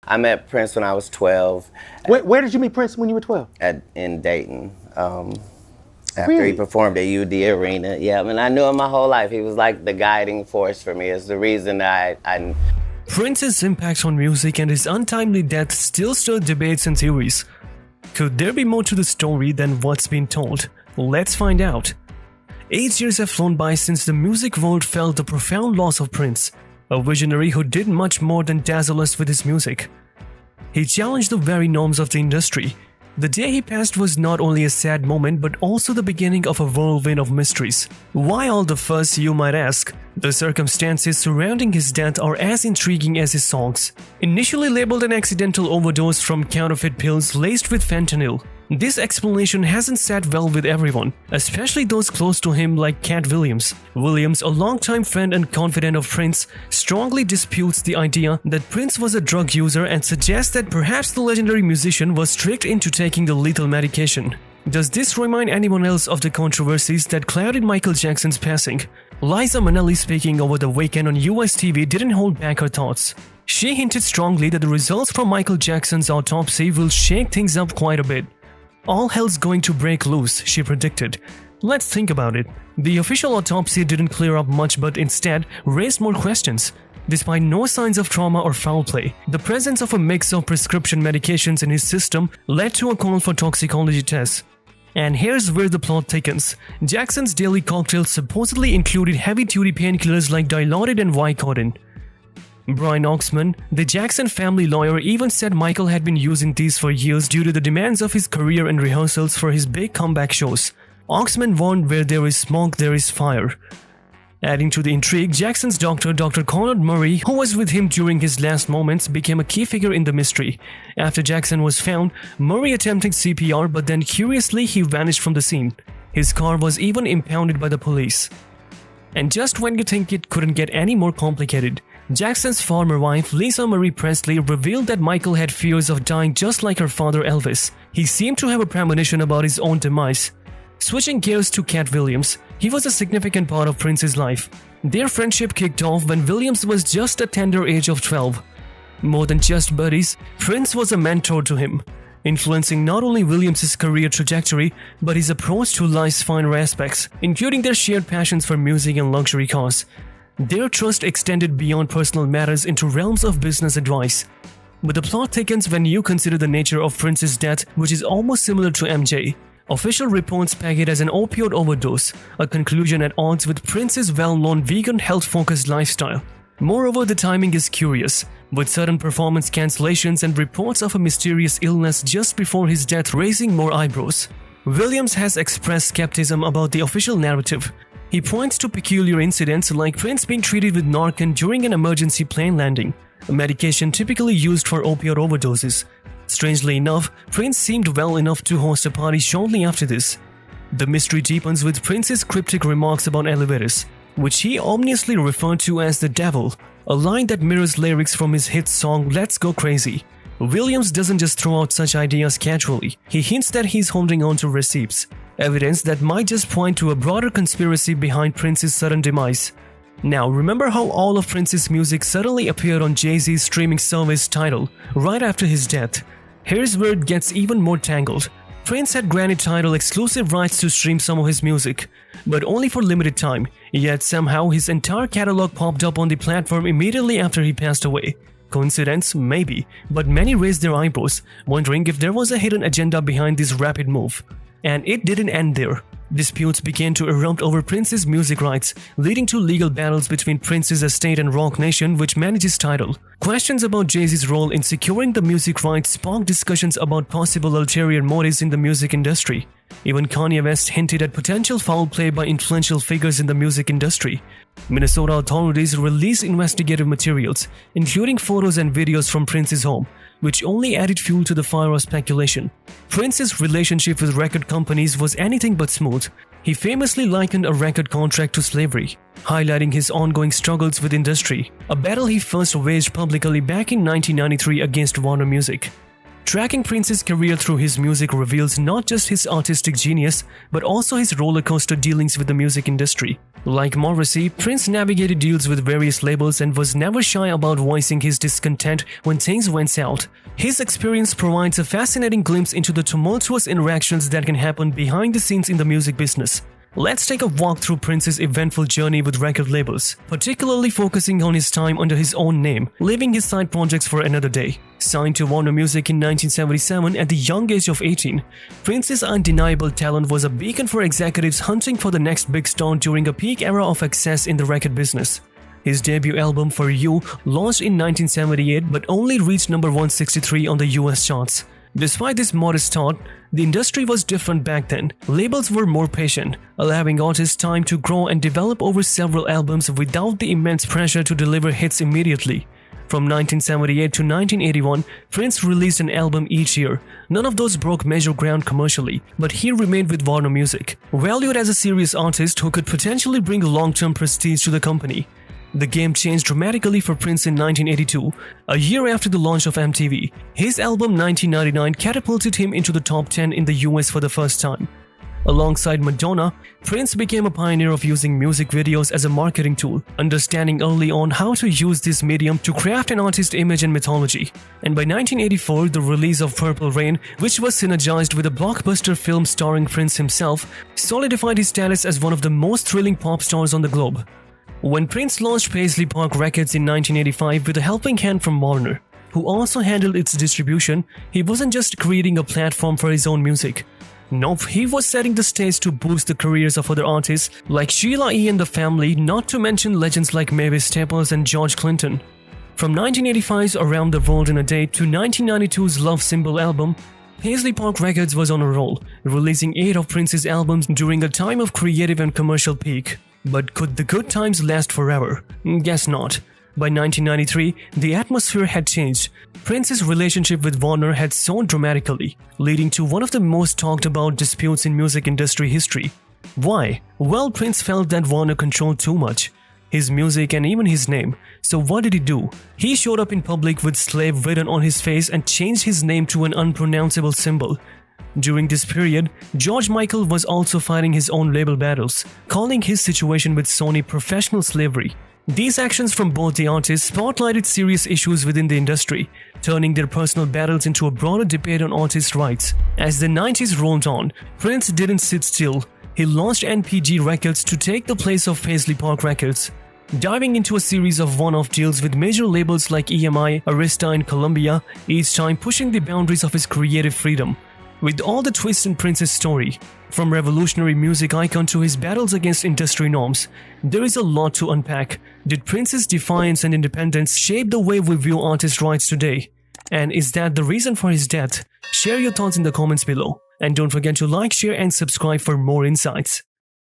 I met Prince when I was 12. Where did you meet Prince when you were 12? In Dayton. After Really? he performed at UD Arena. Yeah, I mean, I knew him my whole life. He was like the guiding force for me. It's the reason that I Prince's impact on music and his untimely death still stir debates and theories. Could there be more to the story than what's been told? Let's find out. 8 years have flown by since the music world felt the profound loss of Prince, a visionary who did much more than dazzle us with his music. He challenged the very norms of the industry. The day he passed was not only a sad moment but also the beginning of a whirlwind of mysteries. Why all the fuss, you might ask? The circumstances surrounding his death are as intriguing as his songs. Initially labeled an accidental overdose from counterfeit pills laced with fentanyl, this explanation hasn't sat well with everyone, especially those close to him like Katt Williams. Williams, a longtime friend and confidant of Prince, strongly disputes the idea that Prince was a drug user and suggests that perhaps the legendary musician was tricked into taking the lethal medication. Does this remind anyone else of the controversies that clouded Michael Jackson's passing? Liza Minnelli, speaking over the weekend on US TV, didn't hold back her thoughts. She hinted strongly that the results from Michael Jackson's autopsy will shake things up quite a bit. All hell's going to break loose, she predicted. Let's think about it. The official autopsy didn't clear up much but instead raised more questions. Despite no signs of trauma or foul play, the presence of a mix of prescription medications in his system led to a call for toxicology tests. And here's where the plot thickens. Jackson's daily cocktail supposedly included heavy-duty painkillers like Dilaudid and Vicodin. Brian Oxman, the Jackson family lawyer, even said Michael had been using these for years due to the demands of his career and rehearsals for his big comeback shows. Oxman warned, where there is smoke, there is fire. Adding to the intrigue, Jackson's doctor, Dr. Conrad Murray, who was with him during his last moments, became a key figure in the mystery. After Jackson was found, Murray attempted CPR, but then curiously he vanished from the scene. His car was even impounded by the police. And just when you think it couldn't get any more complicated, Jackson's former wife, Lisa Marie Presley, revealed that Michael had fears of dying just like her father Elvis. He seemed to have a premonition about his own demise. Switching gears to Katt Williams, he was a significant part of Prince's life. Their friendship kicked off when Williams was just a tender age of 12. More than just buddies, Prince was a mentor to him, influencing not only Williams' career trajectory but his approach to life's finer aspects, including their shared passions for music and luxury cars. Their trust extended beyond personal matters into realms of business advice. But the plot thickens when you consider the nature of Prince's death, which is almost similar to MJ. Official reports peg it as an opioid overdose, a conclusion at odds with Prince's well-known vegan health-focused lifestyle. Moreover, the timing is curious, with sudden performance cancellations and reports of a mysterious illness just before his death raising more eyebrows. Williams has expressed skepticism about the official narrative. He points to peculiar incidents like Prince being treated with Narcan during an emergency plane landing, a medication typically used for opioid overdoses. Strangely enough, Prince seemed well enough to host a party shortly after this. The mystery deepens with Prince's cryptic remarks about elevators, which he ominously referred to as the devil, a line that mirrors lyrics from his hit song Let's Go Crazy. Williams doesn't just throw out such ideas casually, he hints that he's holding on to receipts, evidence that might just point to a broader conspiracy behind Prince's sudden demise. Now, remember how all of Prince's music suddenly appeared on Jay-Z's streaming service Tidal right after his death? Here's where it gets even more tangled. Prince had granted Tidal exclusive rights to stream some of his music, but only for limited time, yet somehow his entire catalog popped up on the platform immediately after he passed away. Coincidence? Maybe, but many raised their eyebrows, wondering if there was a hidden agenda behind this rapid move. And it didn't end there. Disputes began to erupt over Prince's music rights, leading to legal battles between Prince's estate and Roc Nation, which manages Tidal. Questions about Jay-Z's role in securing the music rights sparked discussions about possible ulterior motives in the music industry. Even Kanye West hinted at potential foul play by influential figures in the music industry. Minnesota authorities released investigative materials, including photos and videos from Prince's home, which only added fuel to the fire of speculation. Prince's relationship with record companies was anything but smooth. He famously likened a record contract to slavery, highlighting his ongoing struggles with industry, a battle he first waged publicly back in 1993 against Warner Music. Tracking Prince's career through his music reveals not just his artistic genius, but also his rollercoaster dealings with the music industry. Like Morrissey, Prince navigated deals with various labels and was never shy about voicing his discontent when things went south. His experience provides a fascinating glimpse into the tumultuous interactions that can happen behind the scenes in the music business. Let's take a walk through Prince's eventful journey with record labels, particularly focusing on his time under his own name, leaving his side projects for another day. Signed to Warner Music in 1977 at the young age of 18, Prince's undeniable talent was a beacon for executives hunting for the next big star during a peak era of success in the record business. His debut album For You launched in 1978 but only reached number 163 on the US charts. Despite this modest start, the industry was different back then. Labels were more patient, allowing artists time to grow and develop over several albums without the immense pressure to deliver hits immediately. From 1978 to 1981, Prince released an album each year. None of those broke major ground commercially, but he remained with Warner Music, valued as a serious artist who could potentially bring long-term prestige to the company. The game changed dramatically for Prince in 1982, a year after the launch of MTV. His album 1999 catapulted him into the top 10 in the US for the first time. Alongside Madonna, Prince became a pioneer of using music videos as a marketing tool, understanding early on how to use this medium to craft an artist's image and mythology. And by 1984, the release of Purple Rain, which was synergized with a blockbuster film starring Prince himself, solidified his status as one of the most thrilling pop stars on the globe. When Prince launched Paisley Park Records in 1985 with a helping hand from Warner, who also handled its distribution, he wasn't just creating a platform for his own music. Nope, he was setting the stage to boost the careers of other artists like Sheila E. and the Family, not to mention legends like Mavis Staples and George Clinton. From 1985's Around the World in a Day to 1992's Love Symbol album, Paisley Park Records was on a roll, releasing 8 of Prince's albums during a time of creative and commercial peak. But could the good times last forever? Guess not. By 1993, the atmosphere had changed. Prince's relationship with Warner had soared dramatically, leading to one of the most talked about disputes in music industry history. Why? Well, Prince felt that Warner controlled too much. His music and even his name. So what did he do? He showed up in public with slave written on his face and changed his name to an unpronounceable symbol. During this period, George Michael was also fighting his own label battles, calling his situation with Sony professional slavery. These actions from both the artists spotlighted serious issues within the industry, turning their personal battles into a broader debate on artists' rights. As the 90s rolled on, Prince didn't sit still. He launched NPG Records to take the place of Paisley Park Records, diving into a series of one-off deals with major labels like EMI, Arista, and Columbia, each time pushing the boundaries of his creative freedom. With all the twists in Prince's story, from revolutionary music icon to his battles against industry norms, there is a lot to unpack. Did Prince's defiance and independence shape the way we view artist rights today? And is that the reason for his death? Share your thoughts in the comments below. And don't forget to like, share, and subscribe for more insights.